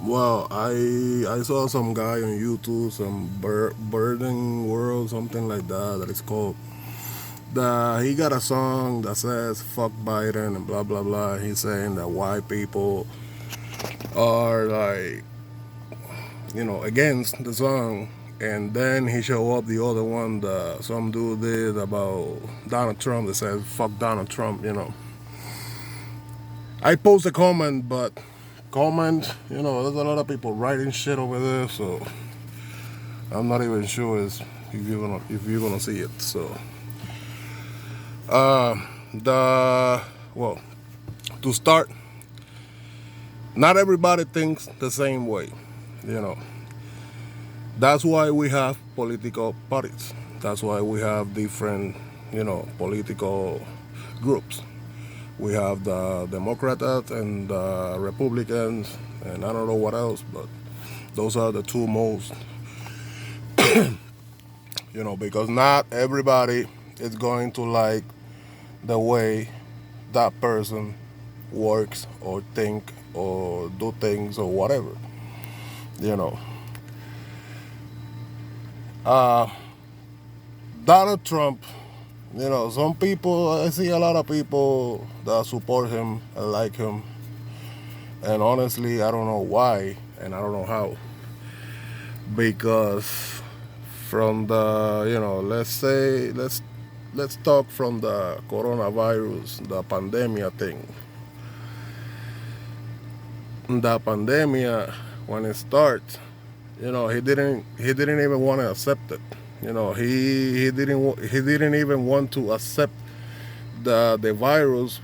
Well, I saw some guy on YouTube, some birding world, something like that. That it's called. He got a song that says "fuck Biden" and blah blah blah. He's saying that white people are like, against the song. And then he show up the other one that some dude did about Donald Trump that says "fuck Donald Trump." I post a comment, but there's a lot of people writing shit over there, so I'm not even sure if you're gonna see it. So the well, to start, not everybody thinks the same way. You know, that's why we have political parties. That's why we have different, political groups. We have the Democrats and the Republicans, and I don't know what else, but those are the two most, because not everybody is going to like the way that person works or think or do things or whatever. You know, uh, Donald Trump. Some people, I see a lot of people that support him and like him, and honestly, I don't know why and I don't know how. Because from the, let's talk from the coronavirus, the pandemic thing. The pandemic, when it starts, he didn't even want to accept it. He didn't even want to accept the virus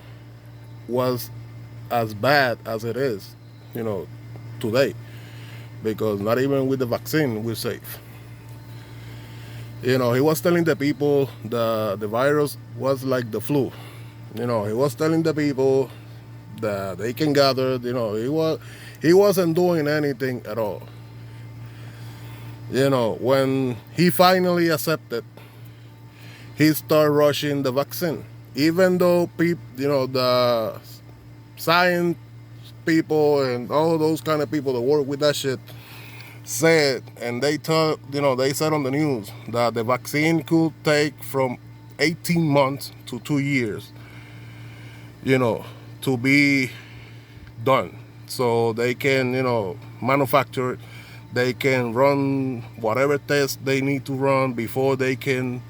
was as bad as it is, you know, today. Because not even with the vaccine we're safe. He was telling the people the virus was like the flu. He was telling the people that they can gather. He wasn't doing anything at all. When he finally accepted, he started rushing the vaccine. Even though the science people and all those kind of people that work with that shit said, and they said on the news that the vaccine could take from 18 months to 2 years, you know, to be done. So they can, manufacture it. They can run whatever tests they need to run before they can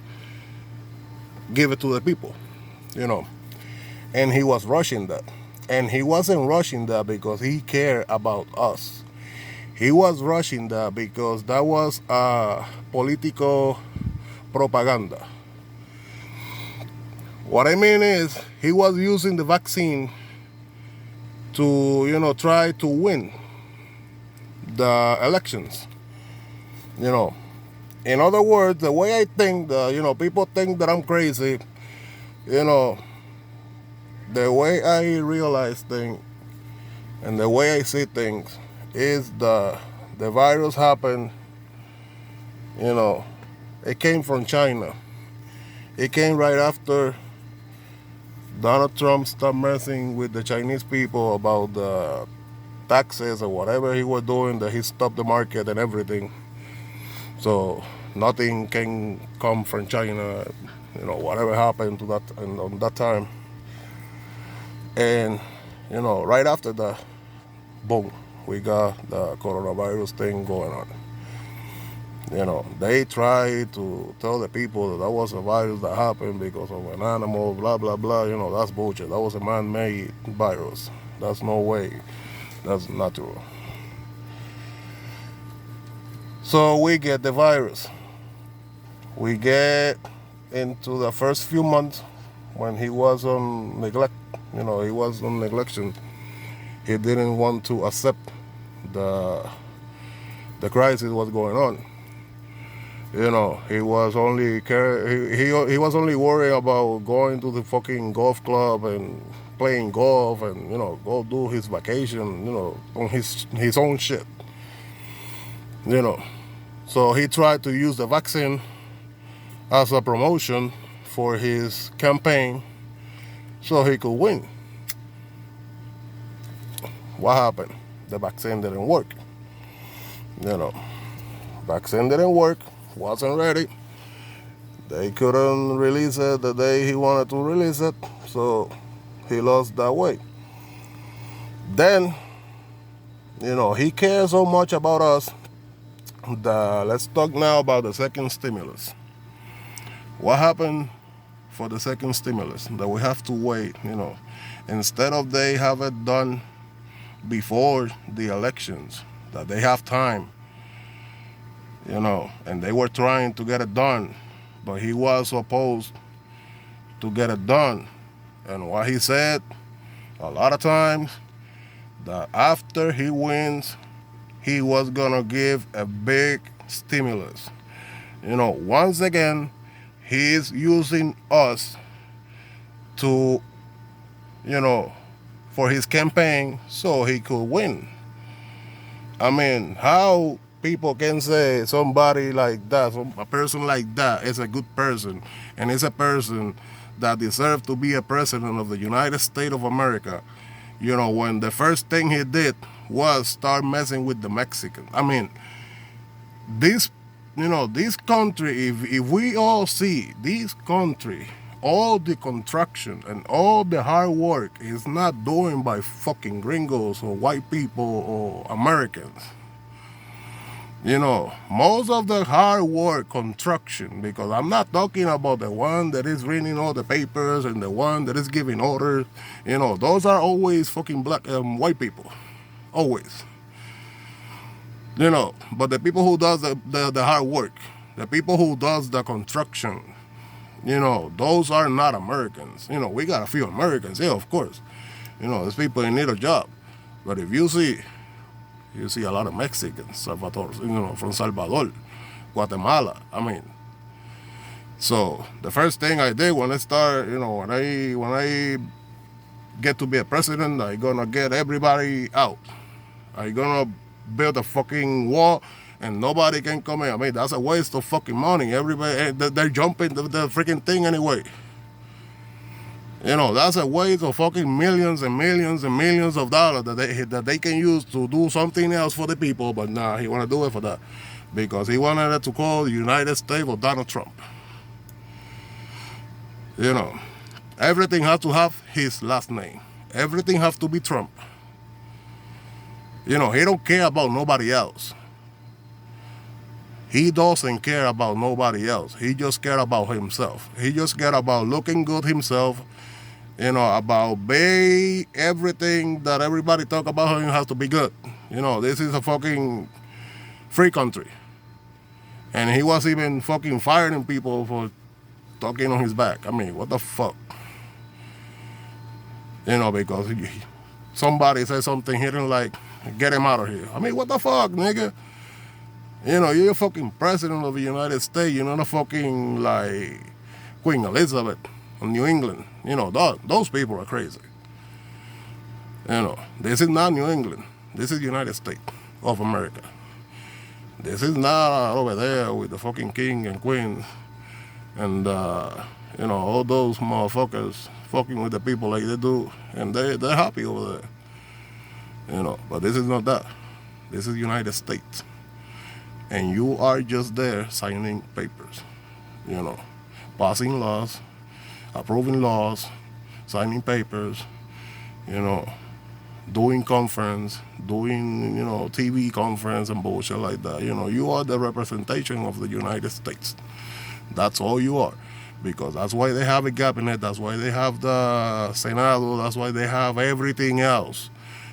give it to the people, you know. And he was rushing that. And he wasn't rushing that because he cared about us. He was rushing that because that was political propaganda. What I mean is, he was using the vaccine to, try to win the elections. You know, in other words, the way I think, people think that I'm crazy. You know, the way I realize things and the way I see things is the virus happened. You know, it came from China. It came right after Donald Trump stopped messing with the Chinese people about the taxes or whatever he was doing. That he stopped the market and everything. So nothing can come from China. Whatever happened to that and on that time. And right after that, boom, we got the coronavirus thing going on. They try to tell the people that was a virus that happened because of an animal, blah, blah, blah. That's bullshit. That was a man made virus. That's no way. That's natural. So we get the virus. We get into the first few months when he was on neglect. He was on neglection. He didn't want to accept the crisis was going on. He was only he was only worried about going to the fucking golf club and playing golf and go do his vacation, on his own shit. You know, so he tried to use the vaccine as a promotion for his campaign so he could win. What happened? the vaccine didn't work. You know, vaccine didn't work, wasn't ready. They couldn't release it the day he wanted to release it, so he lost that way. Then, he cares so much about us that let's talk now about the second stimulus. What happened for the second stimulus that we have to wait, instead of they have it done before the elections, that they have time, and they were trying to get it done, but he was supposed to get it done. And what he said a lot of times, that after he wins, he was gonna give a big stimulus. Once again, he's using us to, for his campaign so he could win. I mean, how people can say somebody like that, a person like that is a good person, and is a person that deserves to be a president of the United States of America, when the first thing he did was start messing with the Mexicans. I mean, this country, if we all see this country, all the construction and all the hard work is not doing by fucking gringos or white people or Americans. Most of the hard work construction, because I'm not talking about the one that is reading all the papers and the one that is giving orders. Those are always fucking black white people, always. But the people who does the hard work, the people who does the construction, those are not Americans. We got a few Americans, yeah, of course. There's people in need a job. But if you see a lot of Mexicans, Salvador, from Salvador, Guatemala. I mean, so the first thing I did when I start, when I get to be a president, I gonna get everybody out. I gonna build a fucking wall and nobody can come in. I mean, that's a waste of fucking money. Everybody, they're jumping the freaking thing anyway. That's a waste of fucking millions and millions and millions of dollars that they can use to do something else for the people. But nah, he want to do it for that because he wanted it to call the United States of Donald Trump. Everything has to have his last name. Everything has to be Trump. He don't care about nobody else. He doesn't care about nobody else. He just cares about himself. He just cares about looking good himself. About everything that everybody talk about him has to be good. This is a fucking free country. And he was even fucking firing people for talking on his back. I mean, what the fuck? Because somebody said something he didn't like, get him out of here. I mean, what the fuck, nigga? You're a fucking president of the United States. You're not a fucking, like, Queen Elizabeth of New England. Those people are crazy. This is not New England. This is United States of America. This is not over there with the fucking king and queen and, all those motherfuckers fucking with the people like they do. And they're happy over there. But this is not that. This is United States. And you are just there signing papers, passing laws, approving laws, signing papers, doing conference, doing, TV conference and bullshit like that. You are the representation of the United States. That's all you are. Because that's why they have a cabinet, that's why they have the Senado, that's why they have everything else.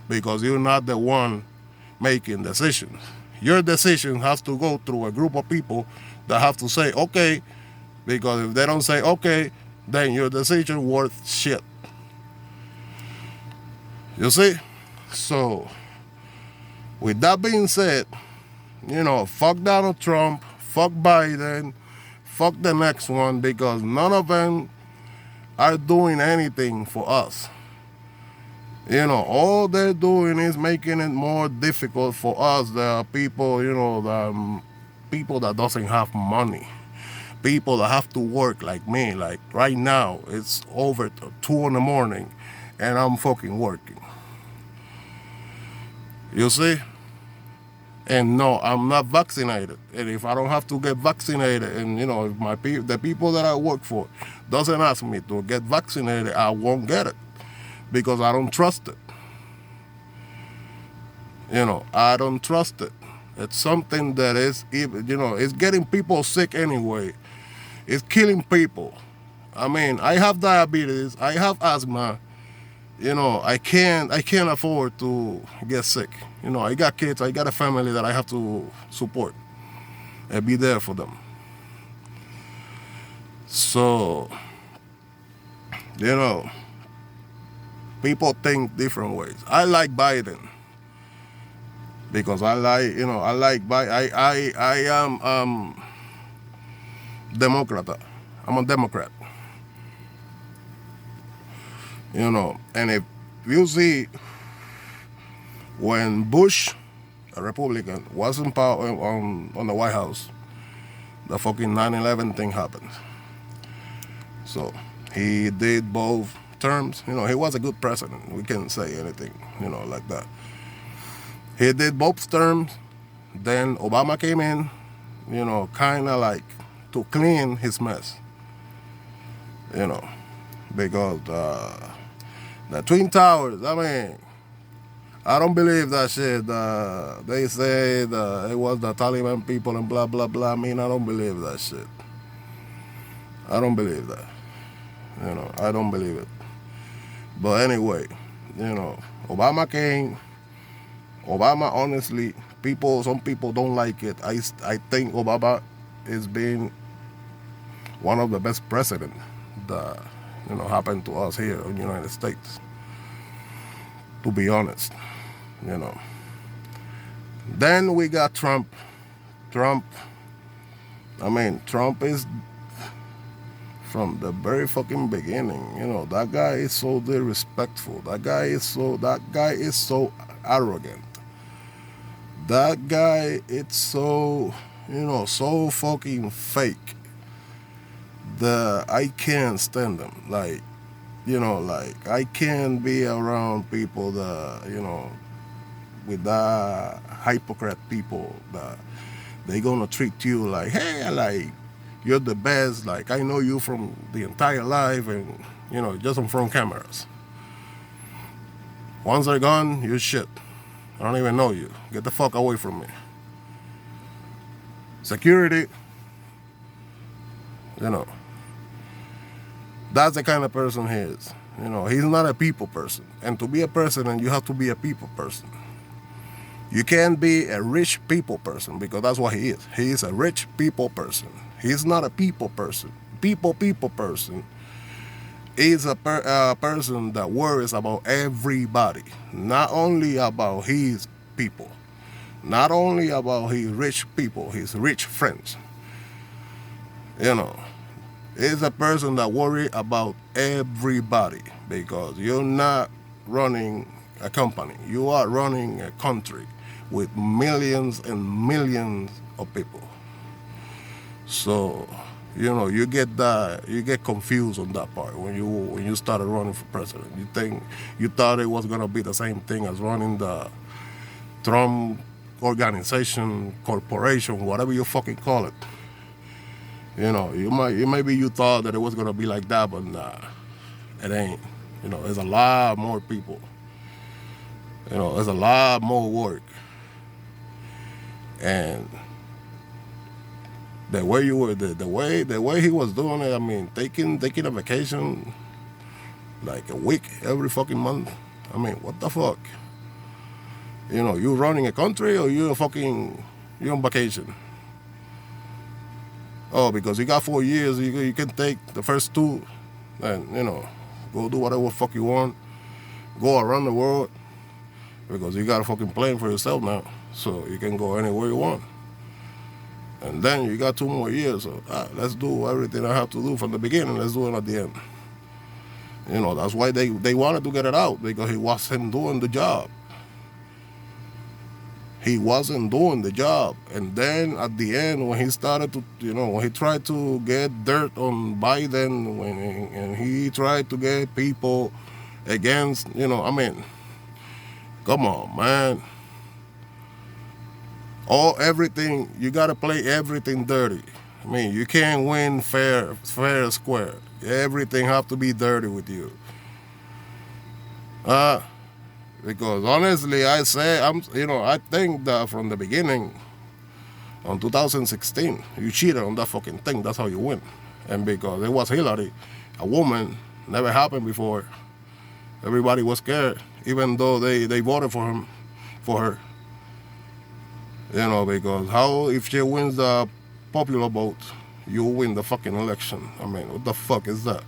Because you're not the one making decisions. Your decision has to go through a group of people that have to say, okay, because if they don't say, okay, then your decision worth shit. You see? So, with that being said, fuck Donald Trump, fuck Biden, fuck the next one, because none of them are doing anything for us. All they're doing is making it more difficult for us, the people, the people that doesn't have money. People that have to work like me. Like right now, it's over 2 in the morning and I'm fucking working. You see? And no, I'm not vaccinated. And if I don't have to get vaccinated, and if the people that I work for doesn't ask me to get vaccinated, I won't get it because I don't trust it. I don't trust it. It's something that is, it's getting people sick anyway. It's killing people. I mean, I have diabetes, I have asthma. I can't afford to get sick. I got kids, I got a family that I have to support and be there for them. So, you know, people think different ways. I like Biden because I am Democrat. I'm a Democrat. And if you see when Bush, a Republican, was in power on the White House, the fucking 9/11 thing happened. So he did both terms. He was a good president. We can't say anything, like that. He did both terms. Then Obama came in, kind of like to clean his mess, because the Twin Towers, I mean, I don't believe that shit. They say it was the Taliban people and blah, blah, blah. I mean, I don't believe that shit. I don't believe that. I don't believe it. But anyway, Obama came. Obama, honestly, some people don't like it. I think Obama is being one of the best presidents that, happened to us here in the United States. To be honest, Then we got Trump. Trump is from the very fucking beginning. That guy is so disrespectful. That guy is so arrogant. That guy, it's so, so fucking fake that I can't stand him. Like I can't be around people that, with that hypocrite people that they gonna treat you like, hey, like you're the best. Like I know you from the entire life, and just in front of cameras. Once they're gone, you're shit. I don't even know you. Get the fuck away from me. Security, that's the kind of person he is. He's not a people person. And to be a president, you have to be a people person. You can't be a rich people person because that's what he is. He is a rich people person. He's not a people person. People person is a person that worries about everybody, not only about his people, not only about his rich people, his rich friends. Is a person that worry about everybody because you're not running a company. You are running a country with millions and millions of people. So, you get confused on that part when you started running for president. You thought it was gonna be the same thing as running the Trump organization, corporation, whatever you fucking call it. Maybe you thought that it was gonna be like that, but nah, it ain't. There's a lot more people. There's a lot more work, and the way the way he was doing it. I mean, taking a vacation like a week every fucking month. I mean, what the fuck? You running a country or you on vacation? Oh, because you got 4 years, you can take the first 2 and, go do whatever the fuck you want. Go around the world because you got a fucking plane for yourself now. So you can go anywhere you want. And then you got 2 more years. So let's do everything I have to do from the beginning. Let's do it at the end. That's why they wanted to get it out because he wasn't doing the job. He wasn't doing the job. And then at the end, when he started to, when he tried to get dirt on Biden, and he tried to get people against, I mean, come on, man. Everything, you gotta play everything dirty. I mean, you can't win fair and square. Everything have to be dirty with you. Uh, because honestly, I think that from the beginning, on 2016, you cheated on that fucking thing. That's how you win. And because it was Hillary, a woman, never happened before. Everybody was scared, even though they voted for her. Because how if she wins the popular vote, you win the fucking election. I mean, what the fuck is that?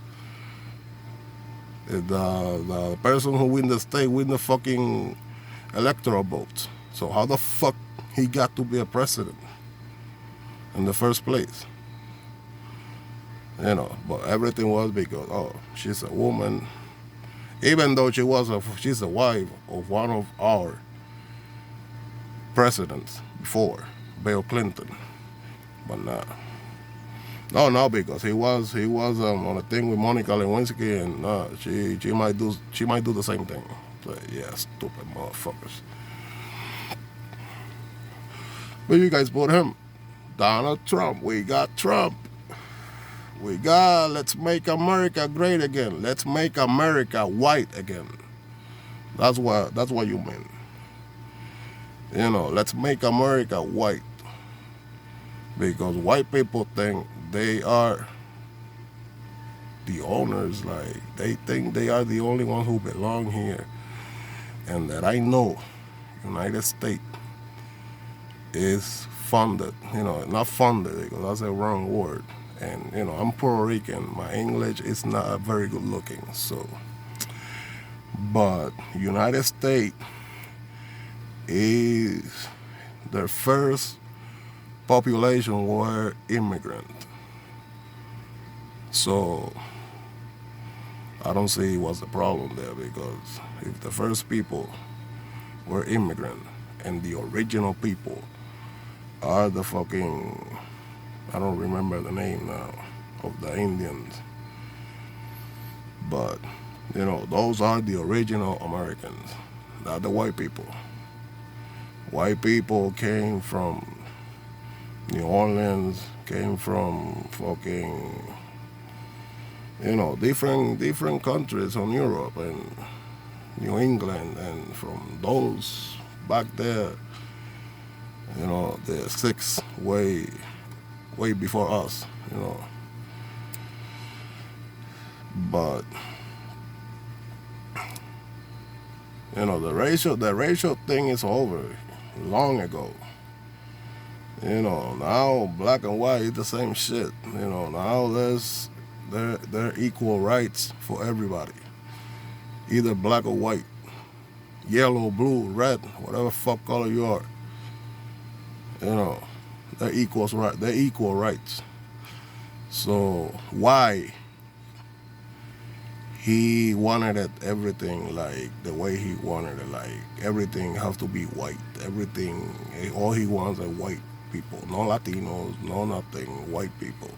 The person who win the state win the fucking electoral vote. So how the fuck he got to be a president in the first place? But everything was because she's a woman, even though she's the wife of one of our presidents before, Bill Clinton. But nah. No, because he was on a thing with Monica Lewinsky, and she might do the same thing. But yeah, stupid motherfuckers. But you guys put him, Donald Trump. We got Trump. We got let's make America great again. Let's make America white again. That's what you mean. Let's make America white. Because white people think they are the owners, like they think they are the only ones who belong here. And that I know United States is funded, not funded because that's a wrong word. And I'm Puerto Rican. My English is not very good looking, so. But United States is their first population were immigrant. So I don't see what's the problem there, because if the first people were immigrant and the original people are the fucking, I don't remember the name now, of the Indians, but those are the original Americans, not the white people. White people came from New Orleans, came from fucking, different countries on Europe and New England, and from those back there, the six way before us, But the racial thing is over long ago. Now black and white is the same shit. Now there equal rights for everybody, either black or white, yellow, blue, red, whatever fuck color you are. They're equal rights. So why he wanted it everything like the way he wanted it, like everything has to be white, everything, all he wants are white people, no Latinos, no nothing, white people.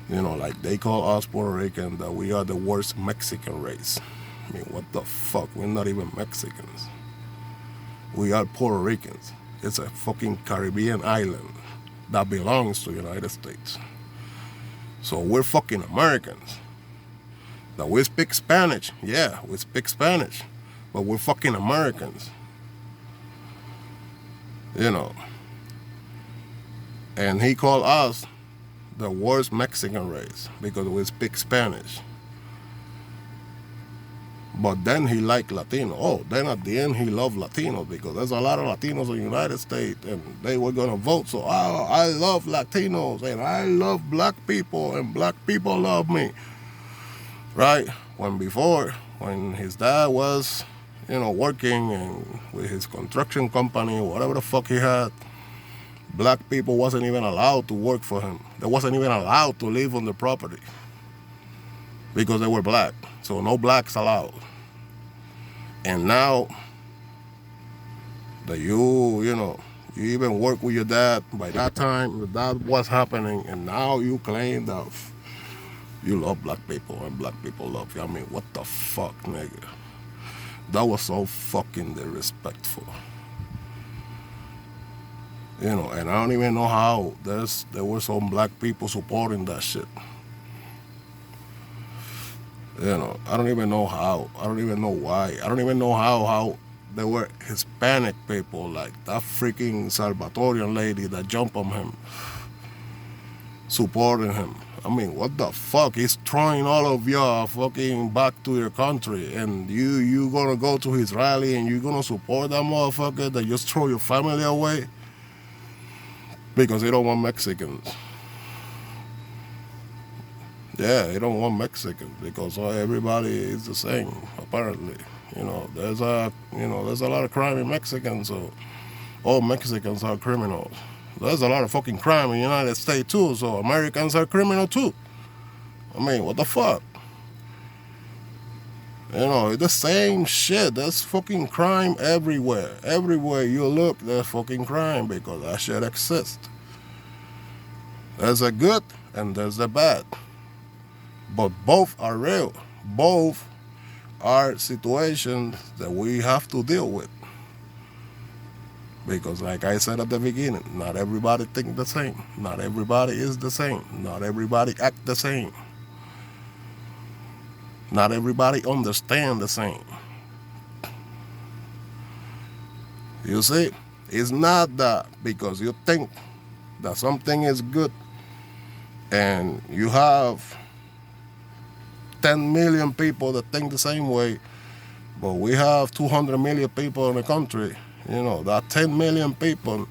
Like they call us Puerto Rican that we are the worst Mexican race. I mean, what the fuck? We're not even Mexicans. We are Puerto Ricans. It's a fucking Caribbean island that belongs to the United States. So we're fucking Americans. That we speak Spanish. Yeah, we speak Spanish. But we're fucking Americans. And he called us the worst Mexican race because we speak Spanish. But then he liked Latino. Then at the end he loved Latinos because there's a lot of Latinos in the United States and they were going to vote. So, I love Latinos and I love black people and black people love me. Right? When his dad was, working and with his construction company, whatever the fuck he had, black people wasn't even allowed to work for him. They wasn't even allowed to live on the property because they were black. So no blacks allowed. And now that you even work with your dad, by that time that was happening, and now you claim that you love black people and black people love you. I mean, what the fuck, nigga? That was so fucking disrespectful. And I don't even know how there were some black people supporting that shit. I don't even know how. I don't even know why. I don't even know how there were Hispanic people like that freaking Salvatorian lady that jumped on him, supporting him. I mean, what the fuck? He's throwing all of y'all fucking back to your country, and you gonna go to his rally and you gonna support that motherfucker that just throw your family away because they don't want Mexicans. Yeah, they don't want Mexicans because everybody is the same. Apparently, there's a lot of crime in Mexico, so all Mexicans are criminals. There's a lot of fucking crime in the United States too, so Americans are criminal too. I mean, what the fuck? It's the same shit. There's fucking crime everywhere. Everywhere you look, there's fucking crime because that shit exists. There's a good and there's a bad. But both are real. Both are situations that we have to deal with. Because like I said at the beginning, not everybody think the same. Not everybody is the same. Not everybody act the same. Not everybody understand the same. You see, it's not that because you think that something is good and you have 10 million people that think the same way, but we have 200 million people in the country. That 10 million people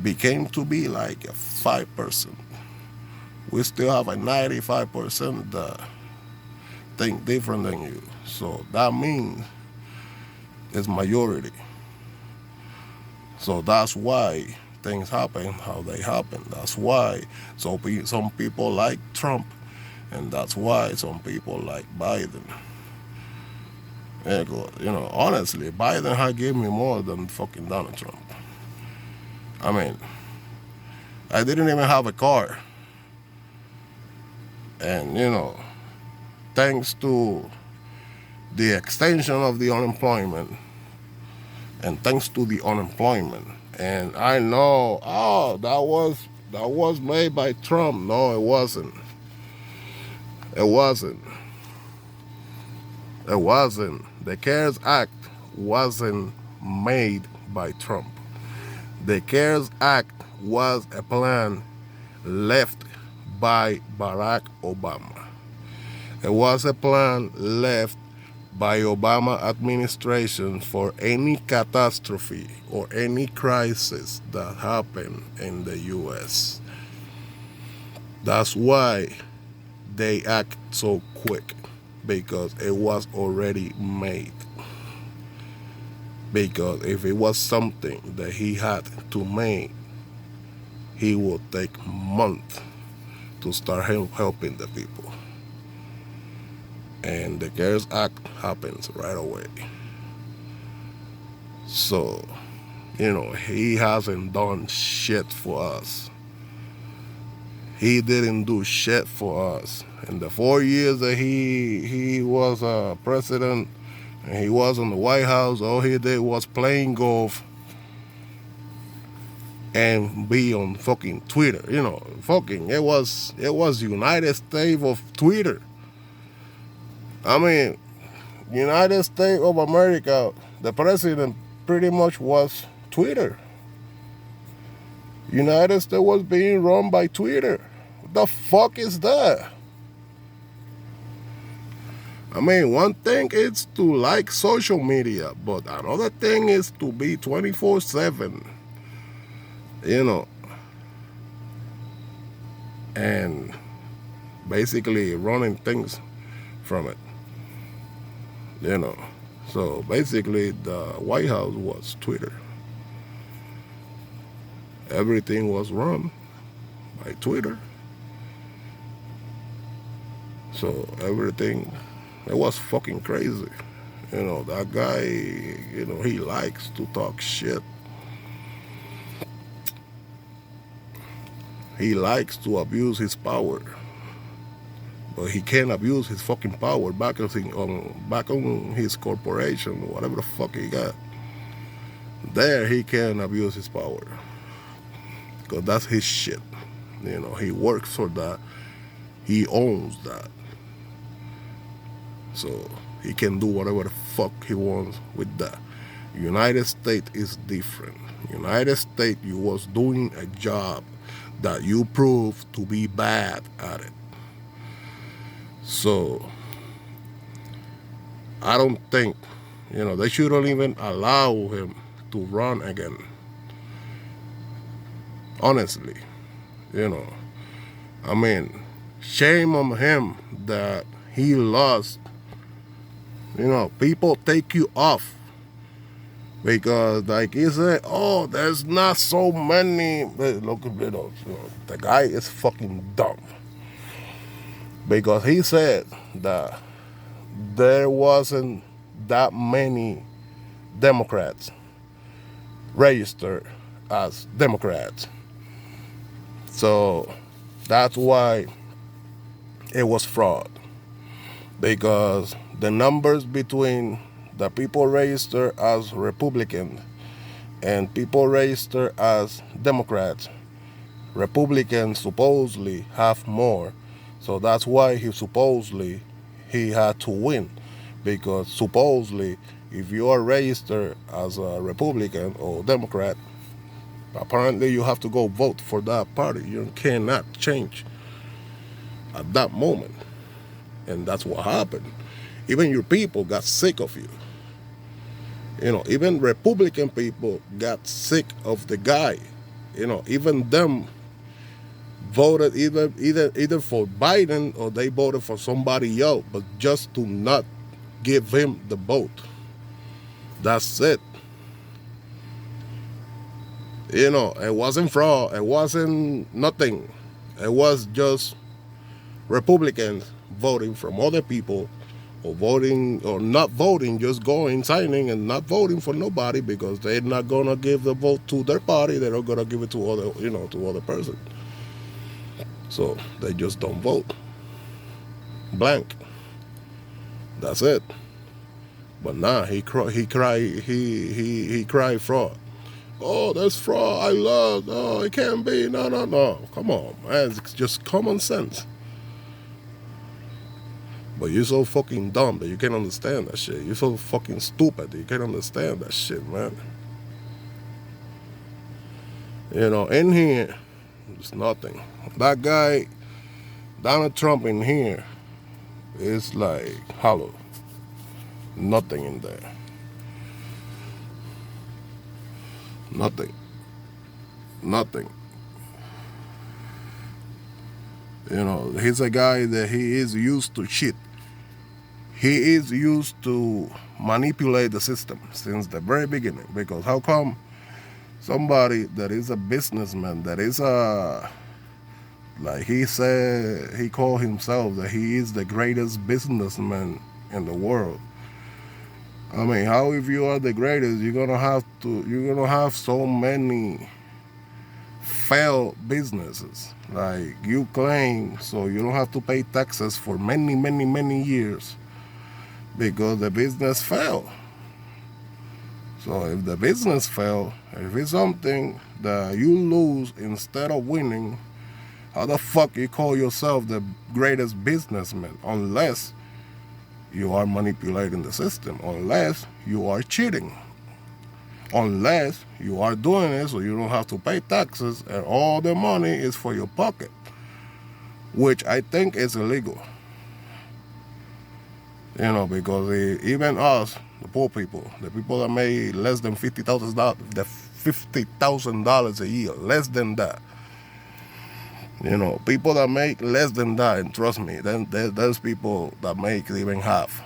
became to be like a 5%. We still have a 95% that think different than you. So that means it's majority. So that's why things happen how they happen. That's why some people like Trump, and that's why some people like Biden. Honestly, Biden had given me more than fucking Donald Trump. I mean, I didn't even have a car. And, thanks to the extension of the unemployment, and thanks to the unemployment, and I know, that was made by Trump. No, it wasn't. It wasn't. It wasn't. The CARES Act wasn't made by Trump. The CARES Act was a plan left by Barack Obama. It was a plan left by Obama administration for any catastrophe or any crisis that happened in the U.S. That's why they act so quick, because it was already made. Because if it was something that he had to make, he would take months to start helping the people. And the CARES Act happens right away. So, he hasn't done shit for us. He didn't do shit for us. In the 4 years that he was president and he was in the White House, all he did was playing golf and be on fucking Twitter. It was United States of Twitter. I mean, United States of America, the president pretty much was Twitter. United States was being run by Twitter. What the fuck is that? I mean, one thing is to like social media, but another thing is to be 24/7. And basically running things from it. So basically the White House was Twitter. Everything was run by Twitter. So everything, it was fucking crazy. That guy, he likes to talk shit. He likes to abuse his power. But he can't abuse his fucking power back on his corporation, whatever the fuck he got. there he can abuse his power because that's his shit. He works for that. He owns that. So he can do whatever the fuck he wants with that. United States is different. United States, you was doing a job that you proved to be bad at it. So I don't think, they shouldn't even allow him to run again. Honestly, I mean, shame on him that he lost. People take you off because, like he said, oh, there's not so many. Look, the guy is fucking dumb because he said that there wasn't that many Democrats registered as Democrats. So that's why it was fraud. Because the numbers between the people registered as Republicans and people registered as Democrats, Republicans supposedly have more. So that's why he had to win. Because supposedly, if you are registered as a Republican or Democrat, apparently you have to go vote for that party. You cannot change at that moment. And that's what happened. Even your people got sick of you. Even Republican people got sick of the guy. Even them voted either for Biden or they voted for somebody else, but just to not give him the vote. That's it. It wasn't fraud. It wasn't nothing. It was just Republicans voting from other people, or voting or not voting, just going, signing, and not voting for nobody because they're not gonna give the vote to their party. They're not gonna give it to other person. So they just don't vote. Blank. That's it. But nah, he cried fraud. Oh, that's fraud. I love. Oh, it can't be. No. Come on, man. It's just common sense. But you're so fucking dumb that you can't understand that shit. You're so fucking stupid that you can't understand that shit, man. In here, it's nothing. That guy, Donald Trump in here, is like hollow. Nothing in there. Nothing. He's a guy that he is used to shit. He is used to manipulate the system since the very beginning. Because how come somebody that is a businessman, that is like he said, he called himself that he is the greatest businessman in the world. I mean, how if you are the greatest, you're gonna have so many failed businesses. Like you claim, so you don't have to pay taxes for many years because the business failed. So if the business failed, if it's something that you lose instead of winning, how the fuck you call yourself the greatest businessman? Unless you are manipulating the system, unless you are cheating, unless you are doing it so you don't have to pay taxes and all the money is for your pocket, which I think is illegal. Because even us, the poor people, the people that make less than $50,000 a year, less than that. People that make less than that, and trust me, then there's people that make even half.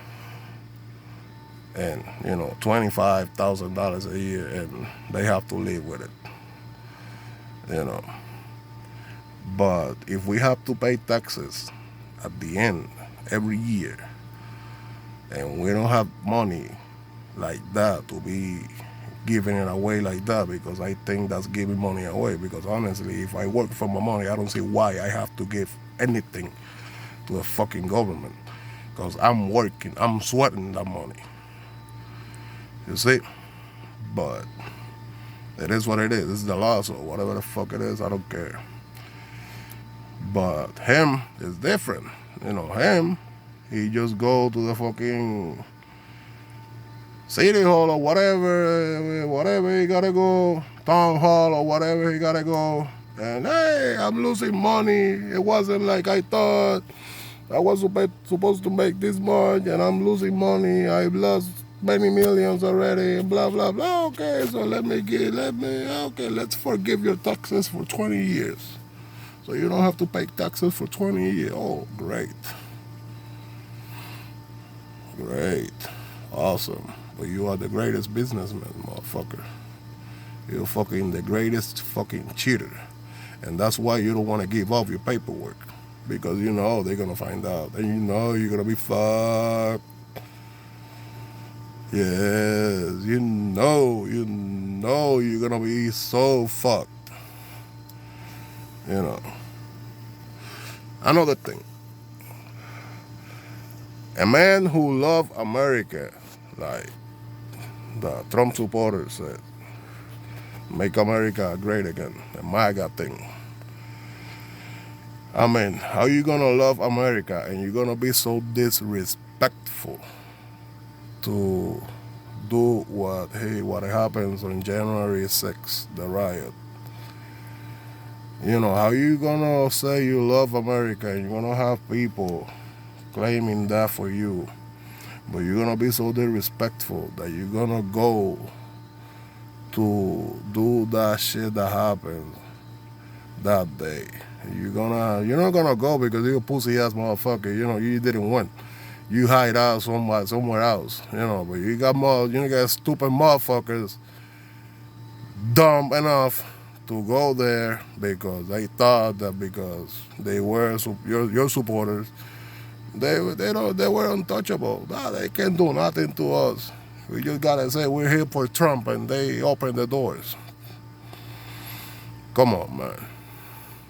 And, $25,000 a year, and they have to live with it. But if we have to pay taxes at the end, every year, and we don't have money like that to be giving it away like that, because I think that's giving money away. Because honestly, if I work for my money, I don't see why I have to give anything to the fucking government. Because I'm working, I'm sweating that money. You see? But It is what it is. This is the law, so whatever the fuck it is, I don't care. But him is different. Him, he just go to the fucking city hall or whatever he gotta go, town hall or whatever he gotta go. And hey, I'm losing money. It wasn't like I thought. I was supposed to make this much, and I'm losing money. I've lost many millions already. Blah blah blah. Okay, so let's forgive your taxes for 20 years, so you don't have to pay taxes for 20 years. Oh, great, great, awesome. But you are the greatest businessman, motherfucker. You're fucking the greatest fucking cheater, and that's why you don't want to give up your paperwork. Because they're gonna find out, and you're gonna be fucked. Yes, you're gonna be so fucked. Another thing, a man who loves America, like the Trump supporters said, make America great again, the MAGA thing. I mean, how you gonna love America and you're gonna be so disrespectful to do what happens on January 6th, the riot? How you gonna say you love America and you're gonna have people claiming that for you, but you're gonna be so disrespectful that you're gonna go to do that shit that happened that day? You're not gonna go because you're a pussy ass motherfucker. You didn't win. You hide out somewhere else. But you got stupid motherfuckers dumb enough to go there because they thought that because they were your supporters, they were untouchable. Nah, they can't do nothing to us. We just gotta say we're here for Trump, and they open the doors. Come on, man.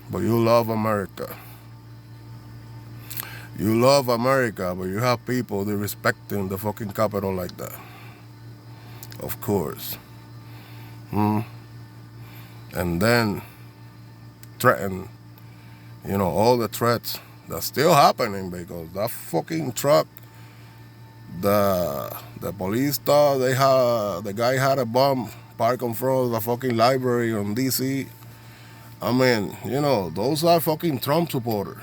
But you love America. You love America, but you have people disrespecting the fucking capital like that. Of course. And then threaten, all the threats that's still happening because that fucking truck, the police thought the guy had a bomb parked in front of the fucking library on DC. I mean, those are fucking Trump supporters.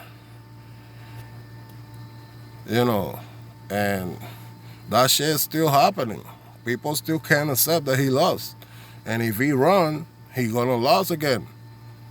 And that shit's still happening. People still can't accept that he lost. And if he run, he gonna lose again.